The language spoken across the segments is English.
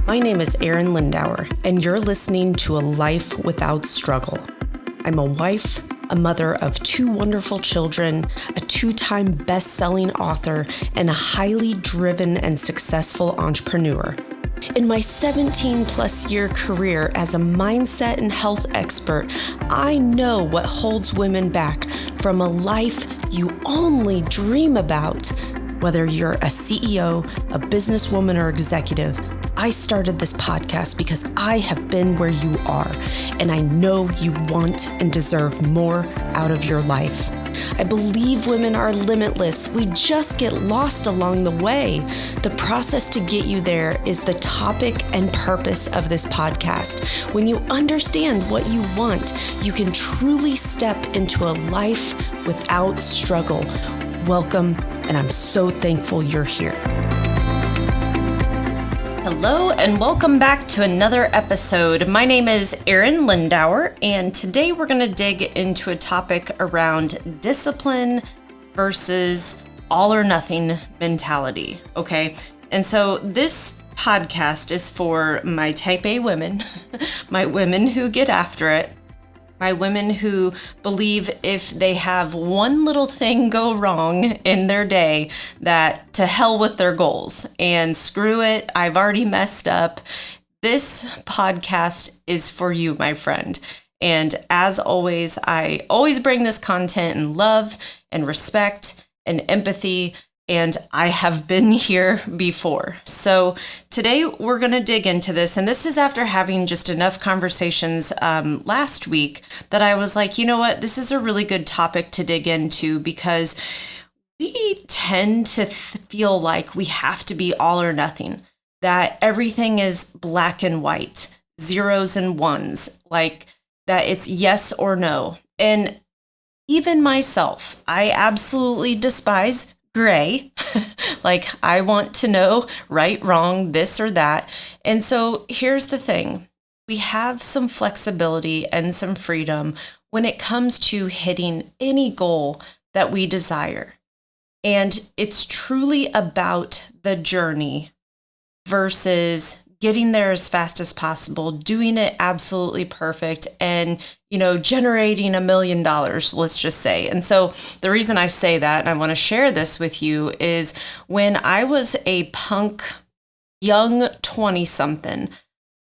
My name is Arin Lindauer, and you're listening to A Life Without Struggle. I'm a wife, a mother of 2 wonderful children, a 2-time best-selling author, and a highly driven and successful entrepreneur. In my 17-plus year career as a mindset and health expert, I know what holds women back from a life you only dream about. Whether you're a CEO, a businesswoman, or executive, I started this podcast because I have been where you are, and I know you want and deserve more out of your life. I believe women are limitless. We just get lost along the way. The process to get you there is the topic and purpose of this podcast. When you understand what you want, you can truly step into a life without struggle. Welcome, and I'm so thankful you're here. Hello, and welcome back to another episode. My name is Arin Lindauer, and today we're going to dig into a topic around discipline versus all or nothing mentality, okay? And so this podcast is for my type A women, my women who get after it, my women who believe if they have one little thing go wrong in their day, that to hell with their goals and screw it, I've already messed up. This podcast is for you, my friend. And as always, I always bring this content in love and respect and empathy, and I have been here before. So today we're going to dig into this. And this is after having just enough conversations last week that I was like, you know what, this is a really good topic to dig into, because we tend to feel like we have to be all or nothing, that everything is black and white, zeros and ones, like that it's yes or no. And even myself, I absolutely despise gray. Like, I want to know right, wrong, this or that. And so here's the thing. We have some flexibility and some freedom when it comes to hitting any goal that we desire. And it's truly about the journey versus getting there as fast as possible, doing it absolutely perfect, and, generating $1 million, let's just say. And so the reason I say that, and I want to share this with you, is when I was a punk, young 20-something,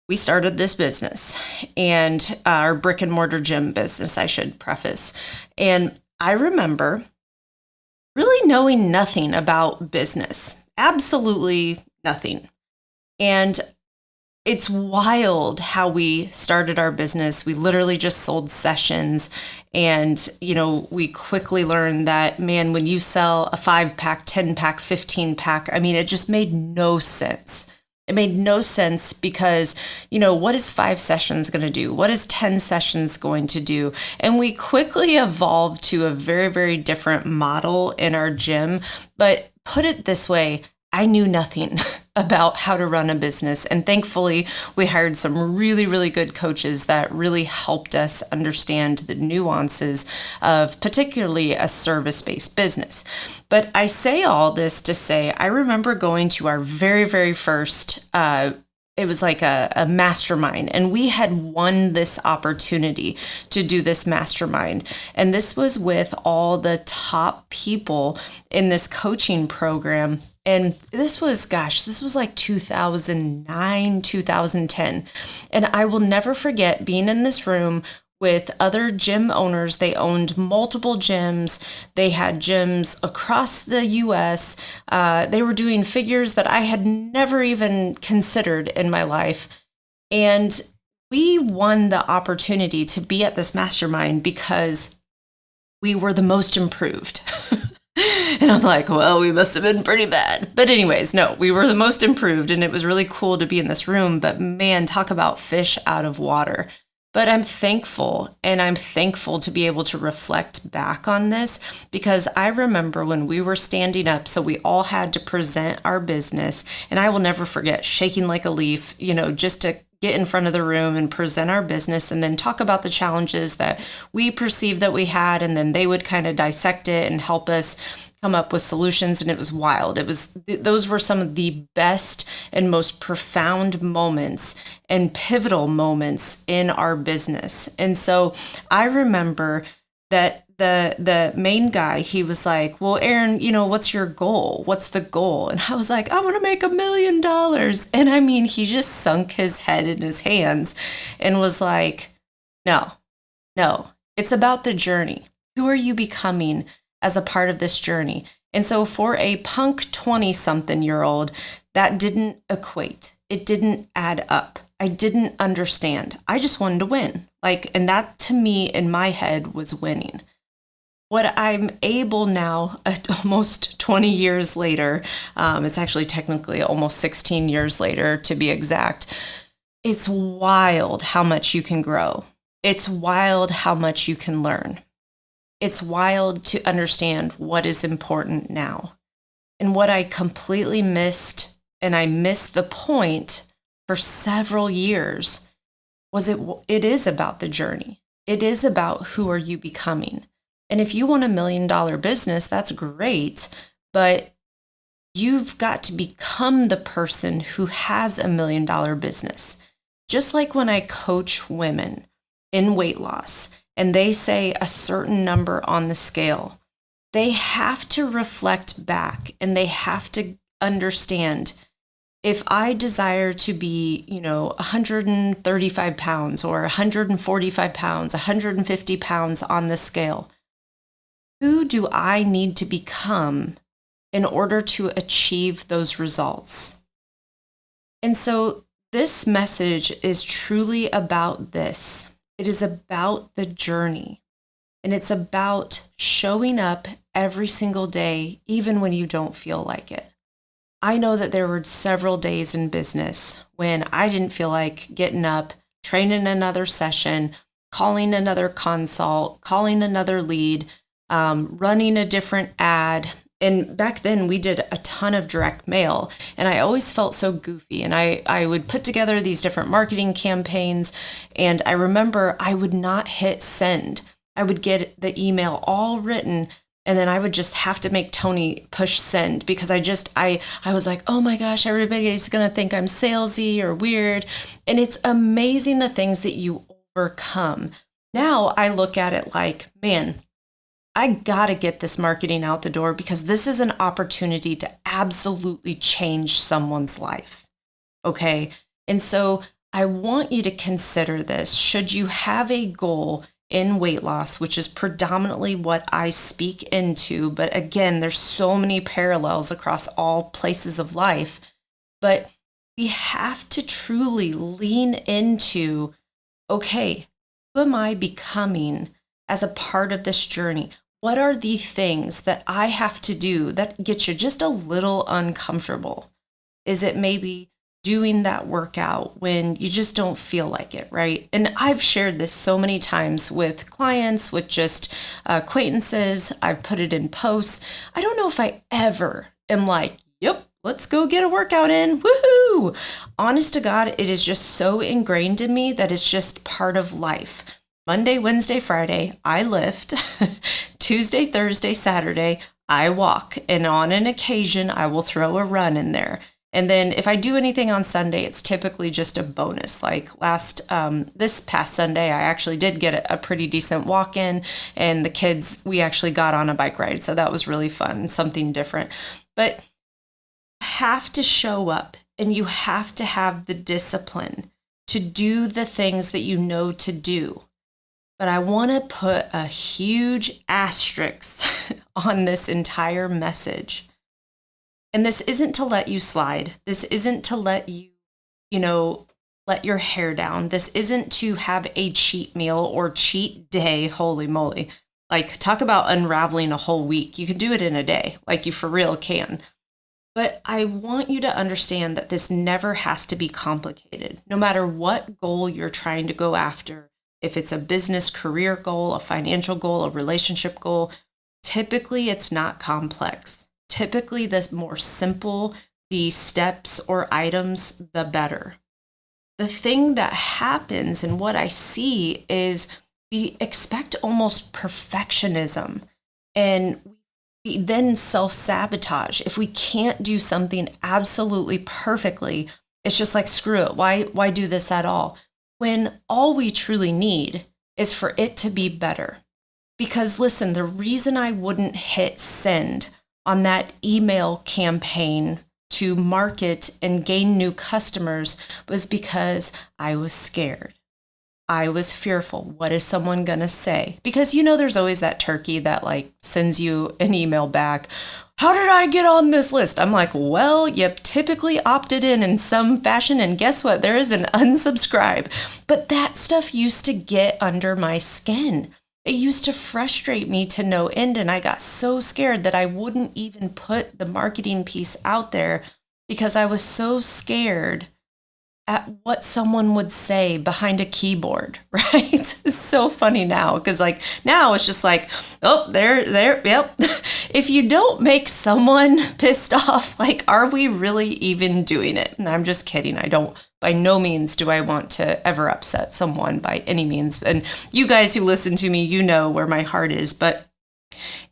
we started this business, and our brick and mortar gym business, I should preface. And I remember really knowing nothing about business, absolutely nothing. And it's wild how we started our business. We literally just sold sessions. And, we quickly learned that, man, when you sell a 5-pack, 10-pack, 15-pack, it just made no sense. It made no sense because, what is 5 sessions going to do? What is 10 sessions going to do? And we quickly evolved to a very, very different model in our gym. But put it this way, I knew nothing about how to run a business. And thankfully, we hired some really, really good coaches that really helped us understand the nuances of particularly a service-based business. But I say all this to say, I remember going to our very, very first it was like a mastermind, and we had won this opportunity to do this mastermind. And this was with all the top people in this coaching program. And this was like 2009, 2010. And I will never forget being in this room with other gym owners. They owned multiple gyms. They had gyms across the US. They were doing figures that I had never even considered in my life. And we won the opportunity to be at this mastermind because we were the most improved. And I'm like, well, we must have been pretty bad. But anyways, no, we were the most improved, and it was really cool to be in this room. But man, talk about fish out of water. But I'm thankful, and I'm thankful to be able to reflect back on this, because I remember when we were standing up, so we all had to present our business, and I will never forget shaking like a leaf, just to get in front of the room and present our business, and then talk about the challenges that we perceived that we had, and then they would kind of dissect it and help us come up with solutions, and it was wild. Those were some of the best and most profound moments and pivotal moments in our business. And so I remember that the main guy, he was like, well, Arin, what's your goal? What's the goal? And I was like, I want to make $1 million. And I mean, he just sunk his head in his hands and was like, no, it's about the journey. Who are you becoming as a part of this journey? And so for a punk 20-something-year-old, that didn't equate. It didn't add up. I didn't understand. I just wanted to win. And that to me in my head was winning. What I'm able now, almost 20 years later, it's actually technically almost 16 years later to be exact, it's wild how much you can grow. It's wild how much you can learn. It's wild to understand what is important now. And what I completely missed, and I missed the point for several years, was it is about the journey. It is about who are you becoming. And if you want $1 million business, that's great, but you've got to become the person who has $1 million business. Just like when I coach women in weight loss and they say a certain number on the scale, they have to reflect back and they have to understand, if I desire to be, 135 pounds or 145 pounds, 150 pounds on the scale, who do I need to become in order to achieve those results? And so this message is truly about this. It is about the journey. And it's about showing up every single day, even when you don't feel like it. I know that there were several days in business when I didn't feel like getting up, training another session, calling another consult, calling another lead, running a different ad. And back then we did a ton of direct mail, and I always felt so goofy. And I would put together these different marketing campaigns, and I remember I would not hit send. I would get the email all written, and then I would just have to make Tony push send because I was like, oh my gosh, everybody's going to think I'm salesy or weird. And it's amazing the things that you overcome. Now I look at it like, man, I got to get this marketing out the door because this is an opportunity to absolutely change someone's life. Okay. And so I want you to consider this. Should you have a goal in weight loss, which is predominantly what I speak into, but again, there's so many parallels across all places of life, but we have to truly lean into, okay, who am I becoming as a part of this journey? What are the things that I have to do that get you just a little uncomfortable? Is it maybe doing that workout when you just don't feel like it, right? And I've shared this so many times with clients, with just acquaintances. I've put it in posts. I don't know if I ever am like, yep, let's go get a workout in. Woohoo! Honest to God, it is just so ingrained in me that it's just part of life. Monday, Wednesday, Friday, I lift. Tuesday, Thursday, Saturday, I walk. And on an occasion, I will throw a run in there. And then if I do anything on Sunday, it's typically just a bonus. Like this past Sunday, I actually did get a pretty decent walk in, and the kids, we actually got on a bike ride. So that was really fun, something different. But you have to show up and you have to have the discipline to do the things that you know to do. But I want to put a huge asterisk on this entire message. And this isn't to let you slide. This isn't to let you, let your hair down. This isn't to have a cheat meal or cheat day. Holy moly. Like, talk about unraveling a whole week. You can do it in a day, like you for real can. But I want you to understand that this never has to be complicated. No matter what goal you're trying to go after, if it's a business career goal, a financial goal, a relationship goal, typically it's not complex. Typically, the more simple the steps or items, the better. The thing that happens and what I see is we expect almost perfectionism, and we we then self-sabotage. If we can't do something absolutely perfectly, it's just like, screw it. Why do this at all? When all we truly need is for it to be better. Because listen, the reason I wouldn't hit send on that email campaign to market and gain new customers was because I was scared. I was fearful. What is someone going to say? Because there's always that turkey that like sends you an email back. How did I get on this list? I'm like, well, you typically opted in some fashion. And guess what? There is an unsubscribe. But that stuff used to get under my skin. It used to frustrate me to no end. And I got so scared that I wouldn't even put the marketing piece out there because I was so scared at what someone would say behind a keyboard, right? It's so funny now because like now it's just like, oh, there, yep. If you don't make someone pissed off, like, are we really even doing it? And I'm just kidding. By no means do I want to ever upset someone by any means. And you guys who listen to me, you know where my heart is, but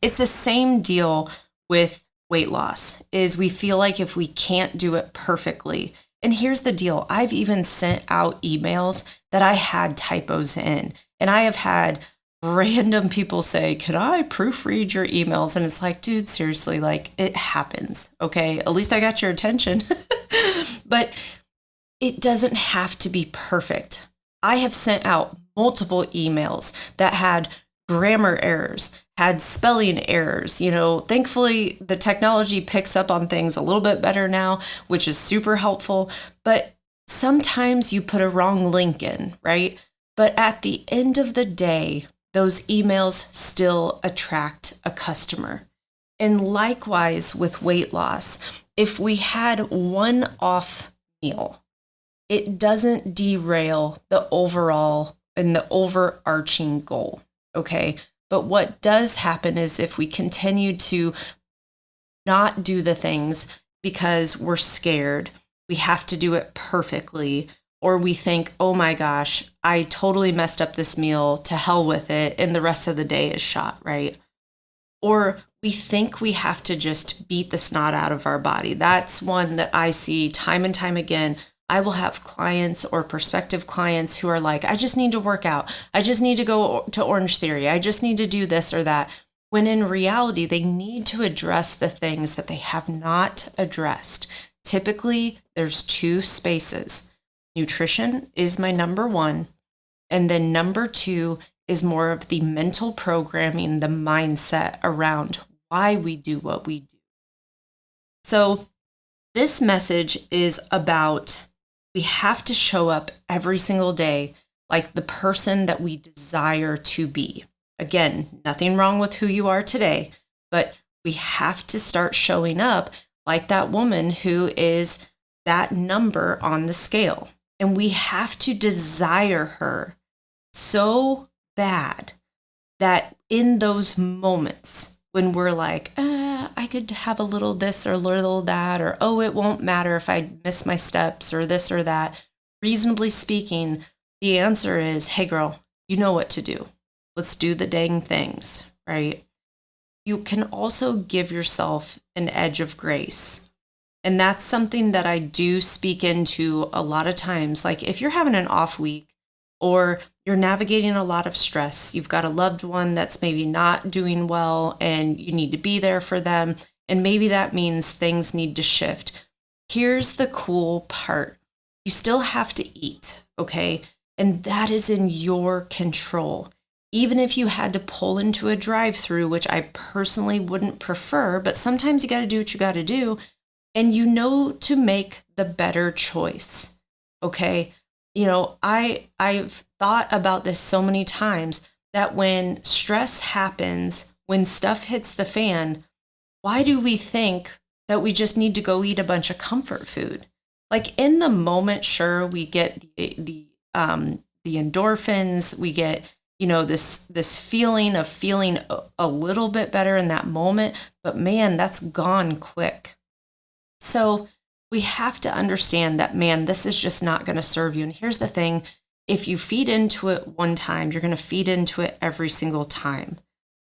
it's the same deal with weight loss is we feel like if we can't do it perfectly. And here's the deal. I've even sent out emails that I had typos in. And I have had random people say, can I proofread your emails? And it's like, dude, seriously, like it happens. Okay. At least I got your attention. But it doesn't have to be perfect. I have sent out multiple emails that had grammar errors, had spelling errors. Thankfully the technology picks up on things a little bit better now, which is super helpful. But sometimes you put a wrong link in, right? But at the end of the day, those emails still attract a customer. And likewise with weight loss, if we had one off meal, it doesn't derail the overall and the overarching goal. Okay. But what does happen is if we continue to not do the things because we're scared, we have to do it perfectly, or we think, oh my gosh, I totally messed up this meal, to hell with it, and the rest of the day is shot, right? Or we think we have to just beat the snot out of our body. That's one that I see time and time again. I will have clients or prospective clients who are like, I just need to work out. I just need to go to Orange Theory. I just need to do this or that. When in reality, they need to address the things that they have not addressed. Typically, there's two spaces. Nutrition is my number one. And then number two is more of the mental programming, the mindset around why we do what we do. So this message is about we have to show up every single day like the person that we desire to be. Again, nothing wrong with who you are today, but we have to start showing up like that woman who is that number on the scale. And we have to desire her so bad that in those moments when we're like, I could have a little this or a little that, or, oh, it won't matter if I miss my steps or this or that. Reasonably speaking, the answer is, hey, girl, you know what to do. Let's do the dang things, right? You can also give yourself an edge of grace. And that's something that I do speak into a lot of times. Like if you're having an off week or you're navigating a lot of stress, you've got a loved one that's maybe not doing well and you need to be there for them. And maybe that means things need to shift. Here's the cool part. You still have to eat, okay? And that is in your control. Even if you had to pull into a drive-through, which I personally wouldn't prefer, but sometimes you got to do what you got to do. And you know to make the better choice, okay? I've thought about this so many times that when stress happens, when stuff hits the fan, why do we think that we just need to go eat a bunch of comfort food? Like in the moment, sure, we get the endorphins, we get, this feeling of feeling a little bit better in that moment, but man, that's gone quick. So we have to understand that, man, this is just not going to serve you. And here's the thing. If you feed into it one time, you're going to feed into it every single time.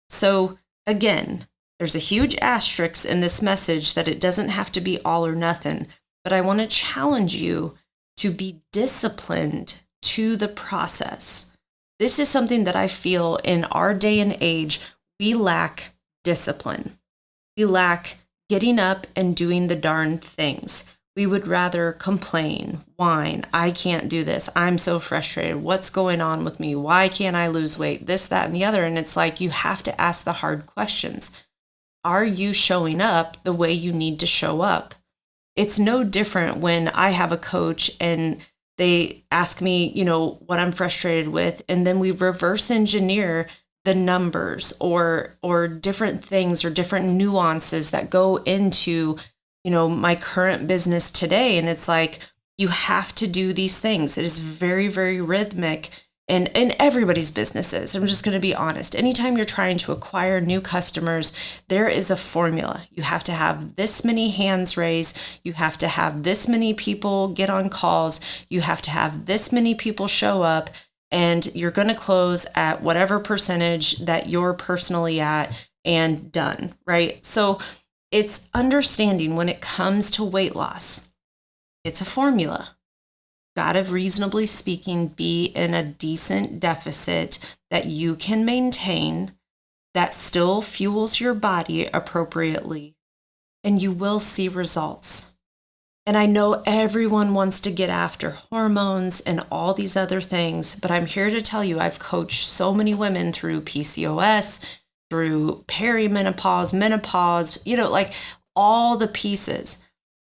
So again, There's a huge asterisk in this message that it doesn't have to be all or nothing, but I want to challenge you to be disciplined to the process. This is something that I feel in our day and age, we lack discipline. We lack getting up and doing the darn things. We would rather complain, whine, I can't do this. I'm so frustrated. What's going on with me? Why can't I lose weight? This, that, and the other. And it's like you have to ask the hard questions. Are you showing up the way you need to show up? It's no different when I have a coach and they ask me, what I'm frustrated with, and then we reverse engineer the numbers or different things or different nuances that go into my current business today. And it's like, you have to do these things. It is very, very rhythmic. And in everybody's businesses, I'm just going to be honest. Anytime you're trying to acquire new customers, there is a formula. You have to have this many hands raised. You have to have this many people get on calls. You have to have this many people show up. And you're going to close at whatever percentage that you're personally at and done, right? So it's understanding when it comes to weight loss, it's a formula. Got to, reasonably speaking, be in a decent deficit that you can maintain that still fuels your body appropriately, and you will see results. And I know everyone wants to get after hormones and all these other things, but I'm here to tell you, I've coached so many women through PCOS, through perimenopause, menopause, like all the pieces.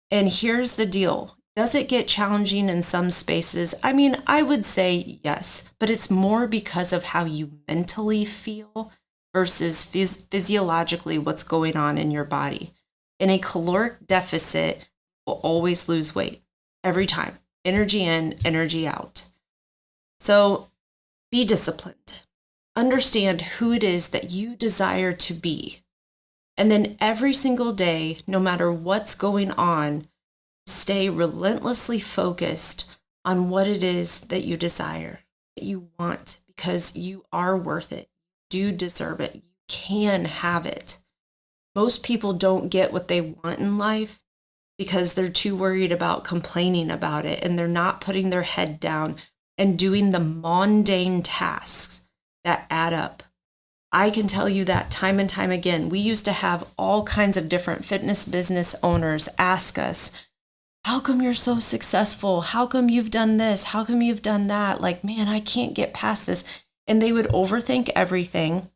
And here's the deal. Does it get challenging in some spaces? I mean, I would say yes, but it's more because of how you mentally feel versus physiologically what's going on in your body. In a caloric deficit, will always lose weight every time. Energy in, energy out. So be disciplined. Understand who it is that you desire to be. And then every single day, no matter what's going on, stay relentlessly focused on what it is that you desire, that you want, because you are worth it. You do deserve it. You can have it. Most people don't get what they want in life because they're too worried about complaining about it, and they're not putting their head down and doing the mundane tasks that add up. I can tell you that time and time again. We used to have all kinds of different fitness business owners ask us, how come you're so successful? How come you've done this? How come you've done that? Like, man, I can't get past this. And they would overthink everything.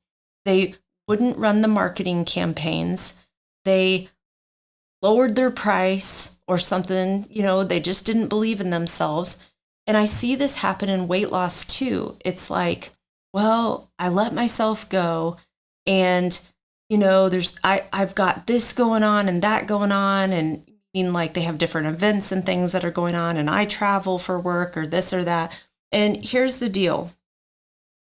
They wouldn't run the marketing campaigns. They lowered their price or something, they just didn't believe in themselves. And I see this happen in weight loss too. It's like, well, I let myself go and, I've got this going on and that going on, and like they have different events and things that are going on, and I travel for work or this or that. And here's the deal.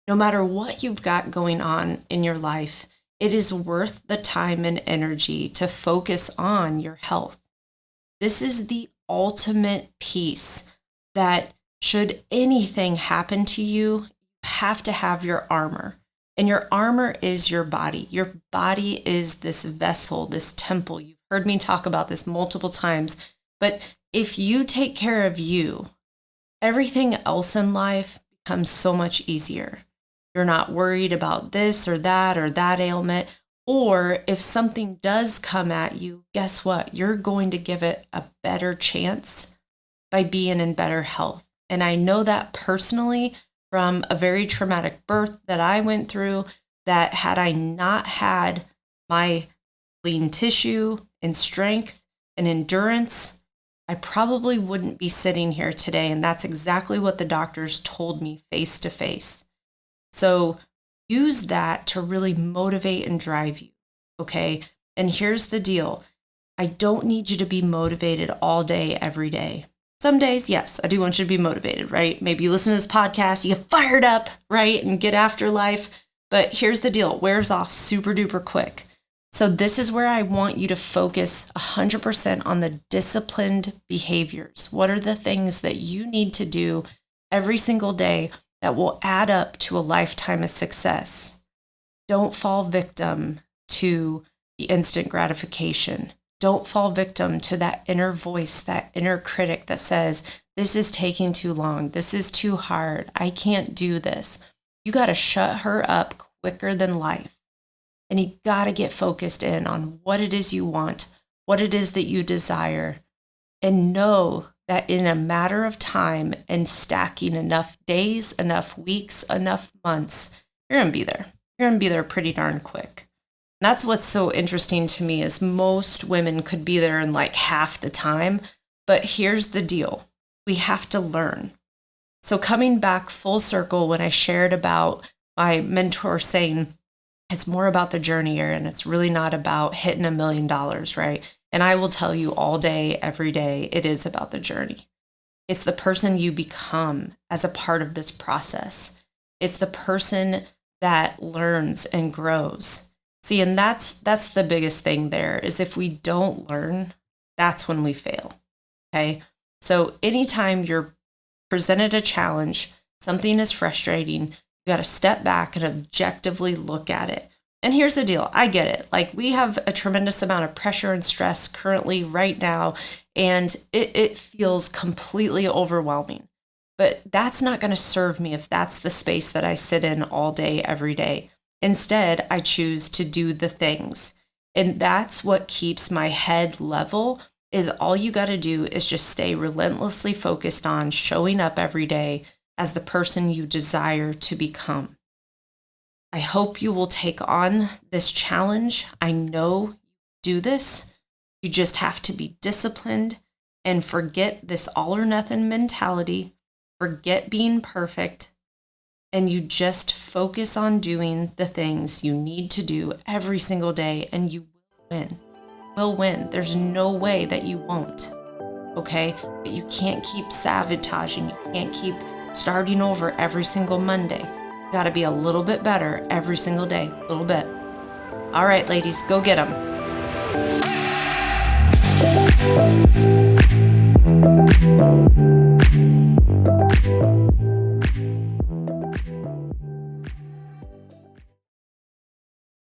No matter what you've got going on in your life, it is worth the time and energy to focus on your health. This is the ultimate piece that should anything happen to you, you have to have your armor. And your armor is your body. Your body is this vessel, this temple. You've heard me talk about this multiple times. But if you take care of you, everything else in life becomes so much easier. You're not worried about this or that ailment. Or if something does come at you, guess what? You're going to give it a better chance by being in better health. And I know that personally from a very traumatic birth that I went through, that had I not had my lean tissue and strength and endurance, I probably wouldn't be sitting here today. And that's exactly what the doctors told me face to face. So use that to really motivate and drive you, okay? And here's the deal. I don't need you to be motivated all day, every day. Some days, yes, I do want you to be motivated, right? Maybe you listen to this podcast, you get fired up, right? And get after life. But here's the deal. It wears off super duper quick. So this is where I want you to focus 100% on the disciplined behaviors. What are the things that you need to do every single day that will add up to a lifetime of success? Don't fall victim to the instant gratification. Don't fall victim to that inner voice, that inner critic that says, this is taking too long. This is too hard. I can't do this. You got to shut her up quicker than life. And you got to get focused in on what it is you want, what it is that you desire, and know that in a matter of time and stacking enough days, enough weeks, enough months, you're going to be there. You're going to be there pretty darn quick. And that's what's so interesting to me is most women could be there in like half the time. But here's the deal. We have to learn. So coming back full circle when I shared about my mentor saying, it's more about the journey, and it's really not about hitting $1 million, right? And I will tell you all day, every day, it is about the journey. It's the person you become as a part of this process. It's the person that learns and grows. See, and that's the biggest thing there is if we don't learn, that's when we fail. Okay. So anytime you're presented a challenge, something is frustrating, you got to step back and objectively look at it. And here's the deal. I get it. Like we have a tremendous amount of pressure and stress currently right now, and it feels completely overwhelming. But that's not going to serve me if that's the space that I sit in all day, every day. Instead, I choose to do the things. And that's what keeps my head level is all you got to do is just stay relentlessly focused on showing up every day as the person you desire to become. I hope you will take on this challenge. I know you do this. You just have to be disciplined and forget this all or nothing mentality. Forget being perfect. And you just focus on doing the things you need to do every single day, and you will win. Will win. There's no way that you won't. Okay? But you can't keep sabotaging. You can't keep starting over every single Monday. You got to be a little bit better every single day. A little bit. All right, ladies, go get them.